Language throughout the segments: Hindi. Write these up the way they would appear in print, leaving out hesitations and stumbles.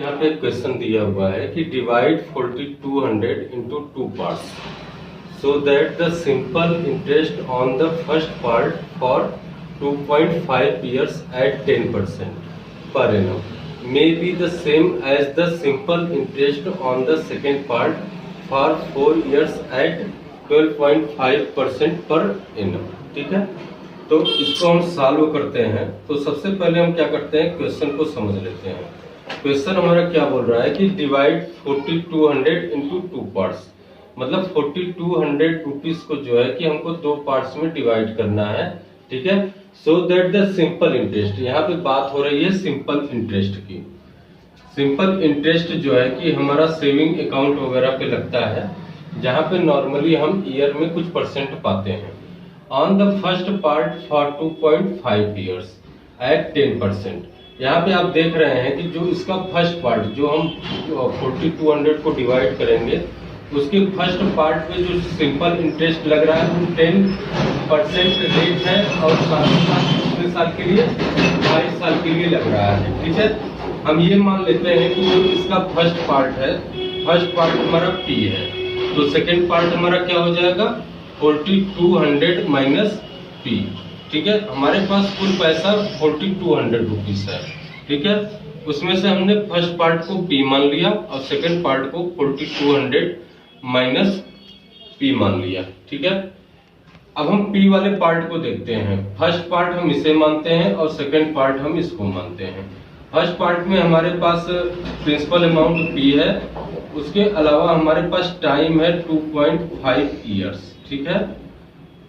यहाँ पे क्वेश्चन दिया हुआ है कि divide 4200 into 2 parts so that the simple interest on the first part for 2.5 years at 10% per annum may be the same as the simple interest on the second part for 4 years at 12.5% per annum। ठीक है, तो इसको हम सॉल्व करते हैं। तो सबसे पहले हम क्या करते हैं, क्वेश्चन को समझ लेते हैं। क्वेश्चन हमारा क्या बोल रहा है कि डिवाइड 4200 into 2 पार्ट्स, मतलब 4200 रुपीज को जो है कि हमको 2 पार्ट्स में डिवाइड करना है। ठीक है, so that the simple interest, यहाँ पे बात हो रही है सिंपल इंटरेस्ट की। सिंपल इंटरेस्ट जो है कि हमारा सेविंग अकाउंट वगैरह पे लगता है, जहाँ पे नॉर्मली हम ईयर में कुछ परसेंट पाते हैं। On the first part for 2.5 years at 10%। यहाँ पे आप देख रहे हैं कि जो इसका फर्स्ट पार्ट, जो हम 4200 को डिवाइड करेंगे, उसके फर्स्ट पार्ट पे जो सिंपल इंटरेस्ट लग रहा है वो 10% रेट है और कितने साल के लिए, 22 साल के लिए लग रहा है। ठीक है, हम ये मान लेते हैं कि जो इसका फर्स्ट पार्ट है, फर्स्ट पार्ट हमारा P है, तो सेकेंड पार्ट हमारा क्या हो जाएगा, 4200 माइनस P। ठीक है, हमारे पास कुल पैसा 4200 रुपीज है। ठीक है, उसमें से हमने फर्स्ट पार्ट को P मान लिया और सेकंड पार्ट को 4200 माइनस P मान लिया। ठीक है, अब हम P वाले पार्ट को देखते हैं। फर्स्ट पार्ट हम इसे मानते हैं और सेकंड पार्ट हम इसको मानते हैं। फर्स्ट पार्ट में हमारे पास प्रिंसिपल अमाउंट P है, उसके अलावा हमारे पास टाइम है 2.5 ईयर्स। ठीक है,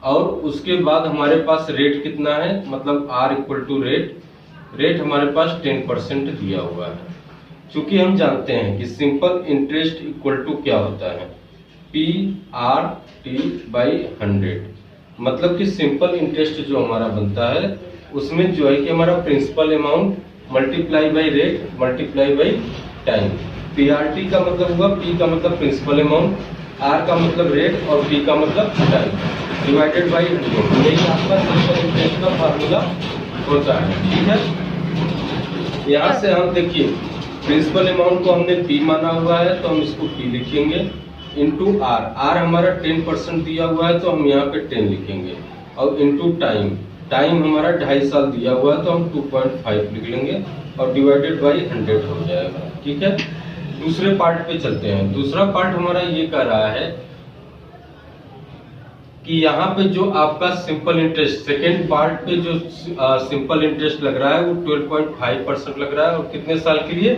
और उसके बाद हमारे पास रेट कितना है, मतलब R इक्वल टू रेट हमारे पास 10% दिया हुआ है। चूंकि हम जानते हैं कि सिंपल इंटरेस्ट इक्वल टू क्या होता है, PRT बाई 100, मतलब कि सिंपल इंटरेस्ट जो हमारा बनता है उसमें जो है कि हमारा principal amount multiply by rate multiply by time. PRT का मतलब हुआ, P का मतलब प्रिंसिपल अमाउंट, R का मतलब रेट और T का मतलब टाइम, डिवाइडेड बाई 100। यही आपका सिंपल इंटरेस्ट का फार्मूला होता है। ठीक है, यहाँ से हम देखिए प्रिंसिपल अमाउंट को हमने P माना हुआ है तो हम इसको P लिखेंगे इंटू R हमारा 10% दिया हुआ है तो हम यहाँ पे 10 लिखेंगे, और इंटू टाइम हमारा 2.5 साल दिया हुआ है तो हम 2.5 लिख लेंगे और डिवाइडेड बाई 100 हो जाएगा। ठीक है, दूसरे पार्ट पे चलते हैं। दूसरा पार्ट हमारा ये कह रहा है कि यहाँ पे जो आपका सिंपल इंटरेस्ट, सेकेंड पार्ट पे जो सिंपल इंटरेस्ट लग रहा है वो 12.5% लग रहा है और कितने साल के लिए,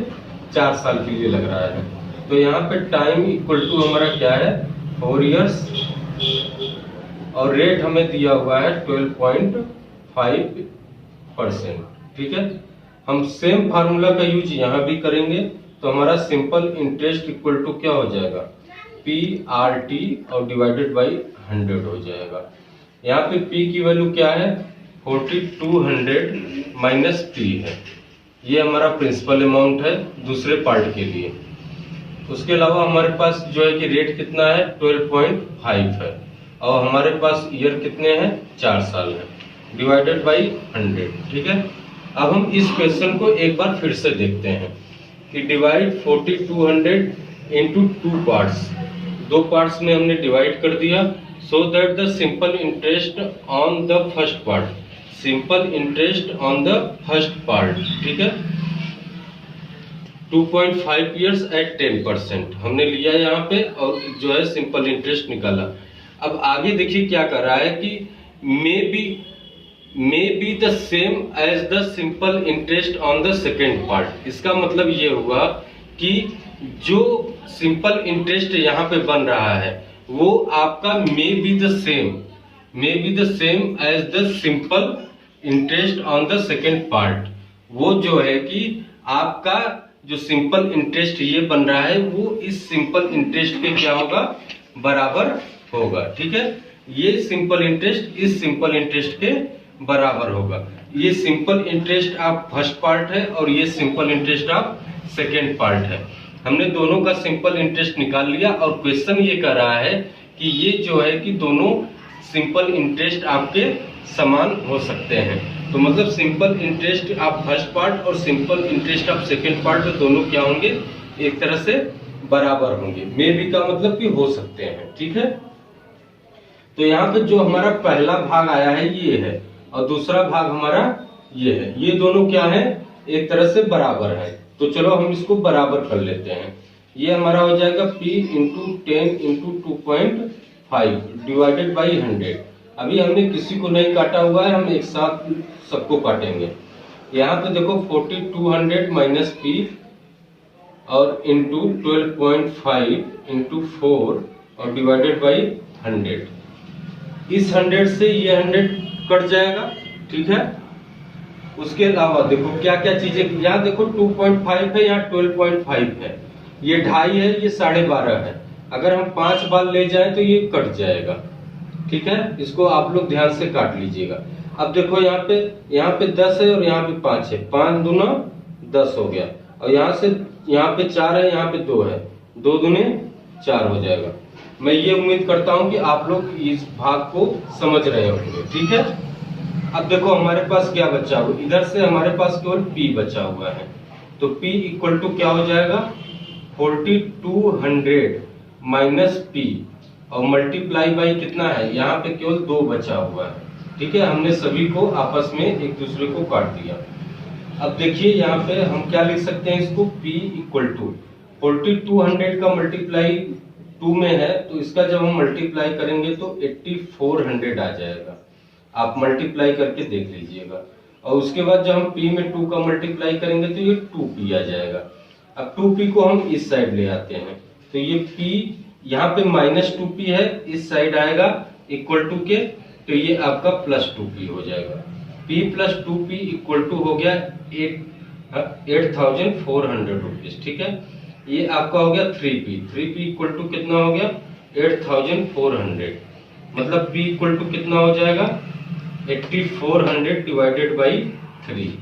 4 साल के लिए लग रहा है। तो यहाँ पे टाइम इक्वल टू हमारा क्या है, 4 इयर्स, और रेट हमें दिया हुआ है 12.5%। ठीक है, हम सेम फार्मूला का यूज यहाँ भी करेंगे तो हमारा सिंपल इंटरेस्ट इक्वल टू क्या हो जाएगा, PRT और डिवाइडेड बाई 100 हो जाएगा। यहाँ पे P की वैल्यू क्या है, 4200 माइनस P है, ये हमारा प्रिंसिपल अमाउंट है दूसरे पार्ट के लिए। उसके अलावा हमारे पास जो है कि रेट कितना है, 12.5 है, और हमारे पास ईयर कितने हैं, 4 साल है, डिवाइडेड बाई 100। ठीक है, अब हम इस क्वेश्चन को एक बार फिर से देखते हैं कि डिवाइड 4200 इंटू 2 पार्ट्स, 2 पार्ट्स में हमने डिवाइड कर दिया। So that the simple interest on the first part, simple interest on the first part, ठीक है, 2.5 ईयर्स एट 10% हमने लिया यहाँ पे और जो है सिंपल इंटरेस्ट निकाला। अब आगे देखिए क्या कर रहा है कि may be the same as the simple interest on the second part. इसका मतलब ये हुआ कि जो सिंपल इंटरेस्ट यहाँ पे बन रहा है वो आपका may be the same as the simple interest on the second part. वो जो है कि आपका जो सिंपल इंटरेस्ट ये बन रहा है वो इस सिंपल इंटरेस्ट के क्या होगा, बराबर होगा। ठीक है, ये सिंपल इंटरेस्ट इस सिंपल इंटरेस्ट के बराबर होगा। ये सिंपल इंटरेस्ट आप फर्स्ट पार्ट है और ये सिंपल इंटरेस्ट आप सेकेंड पार्ट है। हमने दोनों का सिंपल इंटरेस्ट निकाल लिया और क्वेश्चन ये कह रहा है कि ये जो है कि दोनों सिंपल इंटरेस्ट आपके समान हो सकते हैं। तो मतलब सिंपल इंटरेस्ट आप फर्स्ट पार्ट और सिंपल इंटरेस्ट आप सेकेंड पार्ट में दोनों क्या होंगे, एक तरह से बराबर होंगे। मे बी का मतलब कि हो सकते हैं, ठीक है। तो यहाँ पे जो हमारा पहला भाग आया है ये है और दूसरा भाग हमारा ये है, ये दोनों क्या है, एक तरह से बराबर है। तो चलो हम इसको बराबर कर लेते हैं। ये हमारा हो जाएगा P into 10 into 2.5 divided by 100। अभी हमने किसी को नहीं काटा हुआ है, हम एक साथ सबको काटेंगे। यहाँ पे देखो 4200 माइनस P और इंटू 12.5 इंटू 4 और डिवाइडेड बाई 100। इस 100 से ये 100 कट जाएगा, ठीक है। उसके अलावा देखो क्या क्या चीजें, यहाँ देखो 2.5 है, यहाँ 12.5 है, ये 2.5 है, ये 12.5 है। अगर हम 5 बार ले जाएं तो ये कट जाएगा, ठीक है। इसको आप लोग ध्यान से काट लीजिएगा। अब देखो यहाँ पे 10 है और यहाँ पे 5 है, 5 दूना 10 हो गया। और यहाँ पे 4 है, यहाँ पे 2 है, 2 दूने 4 हो जाएगा। मैं ये उम्मीद करता हूँ कि आप लोग इस भाग को समझ रहे होंगे, ठीक है। अब देखो हमारे पास क्या बचा हुआ, इधर से हमारे पास केवल P बचा हुआ है। तो P इक्वल टू क्या हो जाएगा, 4200 माइनस P और मल्टीप्लाई बाई कितना है, यहाँ पे केवल 2 बचा हुआ है, ठीक है। हमने सभी को आपस में एक दूसरे को काट दिया। अब देखिए यहाँ पे हम क्या लिख सकते हैं इसको, P इक्वल टू 4200 का मल्टीप्लाई 2 में है, तो इसका जब हम मल्टीप्लाई करेंगे तो 8400 आ जाएगा। आप मल्टीप्लाई करके देख लीजिएगा। और उसके बाद जब हम P में 2 का मल्टीप्लाई करेंगे तो ये 2P आ जाएगा। अब 2P को हम इस साइड ले आते हैं, तो ये P यहाँ पे माइनस 2P है, इस साइड आएगा इक्वल टू के, तो ये आपका प्लस 2P हो जाएगा। P plus 2P equal to हो गया 8400 रुपीज, ठीक है। ये आपका हो गया 3P इक्वल टू कितना हो गया, 8400। मतलब P इक्वल टू कितना हो जाएगा, 8400 डिवाइडेड बाई 3।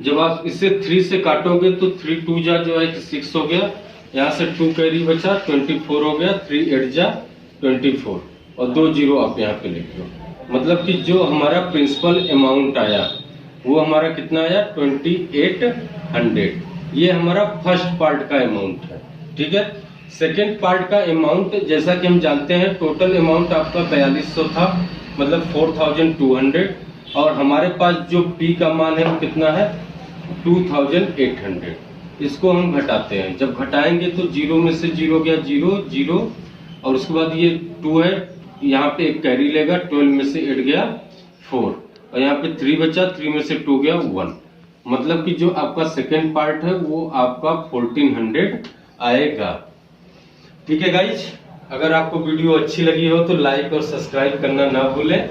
जब आप इसे 3 से काटोगे तो 3 2 जा जो है 6 हो गया, यहाँ से 2 कैरी बचा 24 हो गया, 3 8 जा 24 और 2 जीरो आप यहाँ पे लिख लो। मतलब कि जो हमारा प्रिंसिपल अमाउंट आया वो हमारा कितना आया, 2800। ये हमारा फर्स्ट पार्ट का अमाउंट है, ठीक है। सेकेंड पार्ट का अमाउंट जैसा कि हम जानते हैं, टोटल अमाउंट आपका 4200 था, मतलब 4200। और हमारे पास जो P का मान है वो कितना है, 2800। इसको हम घटाते हैं, जब घटाएंगे तो 0 में से 0 गया 0 0, और उसके बाद ये 2 है, यहाँ पे एक कैरी लेगा, 12 में से 8 गया 4, और यहाँ पे 3 बचा, 3 में से 2 गया 1। मतलब कि जो आपका सेकेंड पार्ट है वो आपका 1400 आएगा, ठीक है गाइज। अगर आपको वीडियो अच्छी लगी हो तो लाइक और सब्सक्राइब करना ना भूलें,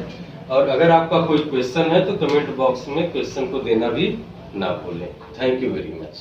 और अगर आपका कोई क्वेश्चन है तो कमेंट बॉक्स में क्वेश्चन को देना भी ना भूलें। Thank you very much.